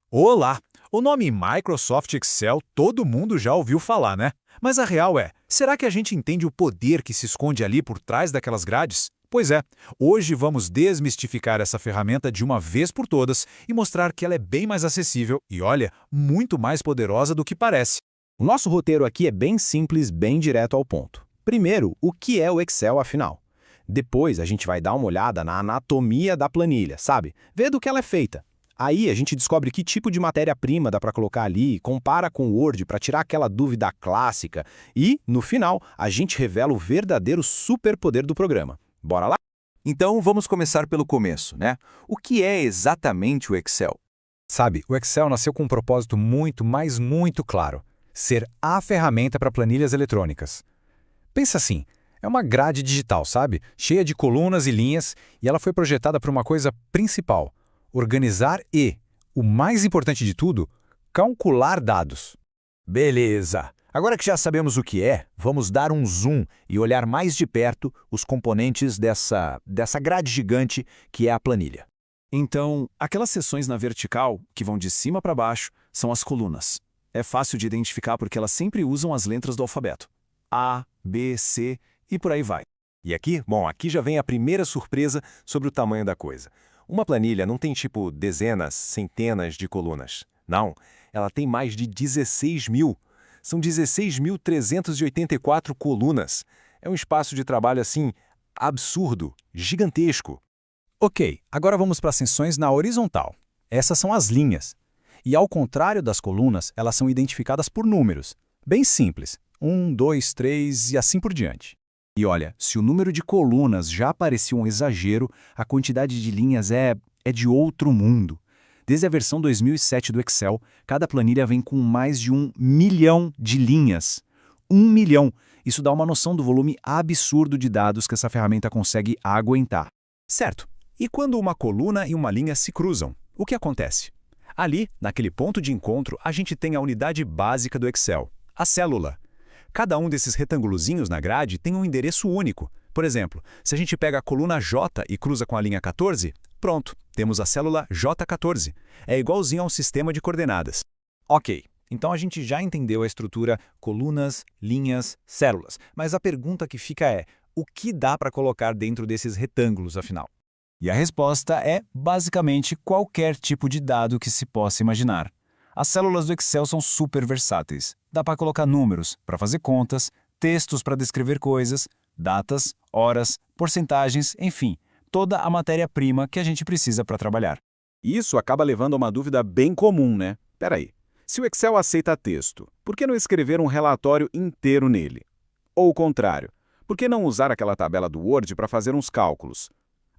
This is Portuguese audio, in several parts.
Olá! O nome Microsoft Excel todo mundo já ouviu falar, né? Mas a real é, será que a gente entende o poder que se esconde ali por trás daquelas grades? Pois é, hoje vamos desmistificar essa ferramenta de uma vez por todas e mostrar que ela é bem mais acessível e, olha, muito mais poderosa do que parece. O nosso roteiro aqui é bem simples, bem direto ao ponto. Primeiro, o que é o Excel afinal? Depois a gente vai dar uma olhada na anatomia da planilha, sabe? Ver do que ela é feita. Aí a gente descobre que tipo de matéria-prima dá para colocar ali, compara com o Word para tirar aquela dúvida clássica e, no final, a gente revela o verdadeiro superpoder do programa. Bora lá? Então, vamos começar pelo começo, né? O que é exatamente o Excel? Sabe, o Excel nasceu com um propósito muito, mas muito claro: ser a ferramenta para planilhas eletrônicas. Pensa assim, é uma grade digital, sabe? Cheia de colunas e linhas, e ela foi projetada para uma coisa principal: organizar e, o mais importante de tudo, calcular dados. Beleza! Agora que já sabemos o que é, vamos dar um zoom e olhar mais de perto os componentes dessa grade gigante que é a planilha. Então, aquelas seções na vertical, que vão de cima para baixo, são as colunas. É fácil de identificar porque elas sempre usam as letras do alfabeto. A, B, C e por aí vai. E aqui, aqui já vem a primeira surpresa sobre o tamanho da coisa. Uma planilha não tem tipo dezenas, centenas de colunas. Não, ela tem mais de 16 mil. São 16.384 colunas. É um espaço de trabalho assim, absurdo, gigantesco. Ok, agora vamos para as seções na horizontal. Essas são as linhas. E ao contrário das colunas, elas são identificadas por números. Bem simples. 1, 2, 3 e assim por diante. E olha, se o número de colunas já parecia um exagero, a quantidade de linhas é de outro mundo. Desde a versão 2007 do Excel, cada planilha vem com mais de 1 milhão de linhas. 1 milhão! Isso dá uma noção do volume absurdo de dados que essa ferramenta consegue aguentar. Certo. E quando uma coluna e uma linha se cruzam, o que acontece? Ali, naquele ponto de encontro, a gente tem a unidade básica do Excel, a célula. Cada um desses retângulozinhos na grade tem um endereço único. Por exemplo, se a gente pega a coluna J e cruza com a linha 14, pronto, temos a célula J14. É igualzinho a um sistema de coordenadas. Ok, então a gente já entendeu a estrutura colunas, linhas, células. Mas a pergunta que fica é, o que dá para colocar dentro desses retângulos, afinal? E a resposta é, basicamente, qualquer tipo de dado que se possa imaginar. As células do Excel são super versáteis. Dá para colocar números para fazer contas, textos para descrever coisas, datas, horas, porcentagens, enfim, toda a matéria-prima que a gente precisa para trabalhar. Isso acaba levando a uma dúvida bem comum, né? Peraí, se o Excel aceita texto, por que não escrever um relatório inteiro nele? Ou o contrário, por que não usar aquela tabela do Word para fazer uns cálculos?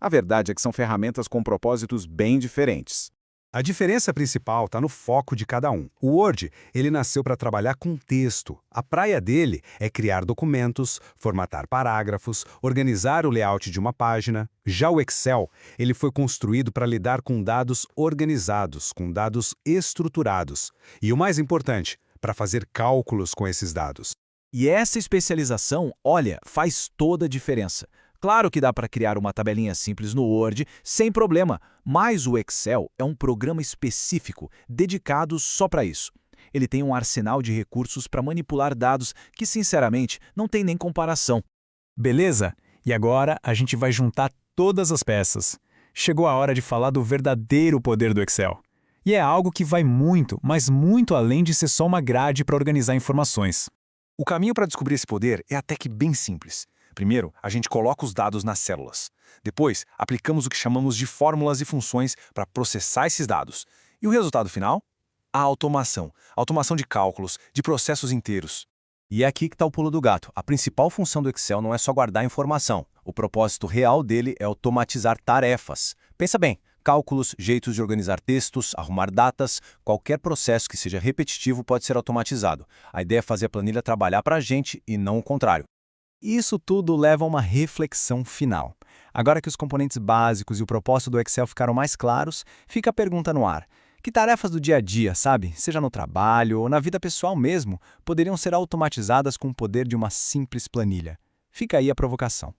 A verdade é que são ferramentas com propósitos bem diferentes. A diferença principal está no foco de cada um. O Word, ele nasceu para trabalhar com texto. A praia dele é criar documentos, formatar parágrafos, organizar o layout de uma página. Já o Excel, ele foi construído para lidar com dados organizados, com dados estruturados. E o mais importante, para fazer cálculos com esses dados. E essa especialização, olha, faz toda a diferença. Claro que dá para criar uma tabelinha simples no Word, sem problema, mas o Excel é um programa específico, dedicado só para isso. Ele tem um arsenal de recursos para manipular dados que, sinceramente, não tem nem comparação. Beleza? E agora a gente vai juntar todas as peças. Chegou a hora de falar do verdadeiro poder do Excel. E é algo que vai muito, mas muito além de ser só uma grade para organizar informações. O caminho para descobrir esse poder é até que bem simples. Primeiro, a gente coloca os dados nas células. Depois, aplicamos o que chamamos de fórmulas e funções para processar esses dados. E o resultado final? A automação. Automação de cálculos, de processos inteiros. E é aqui que está o pulo do gato. A principal função do Excel não é só guardar informação. O propósito real dele é automatizar tarefas. Pensa bem, cálculos, jeitos de organizar textos, arrumar datas, qualquer processo que seja repetitivo pode ser automatizado. A ideia é fazer a planilha trabalhar para a gente e não o contrário. Isso tudo leva a uma reflexão final. Agora que os componentes básicos e o propósito do Excel ficaram mais claros, fica a pergunta no ar. Que tarefas do dia a dia, sabe, seja no trabalho ou na vida pessoal mesmo, poderiam ser automatizadas com o poder de uma simples planilha? Fica aí a provocação.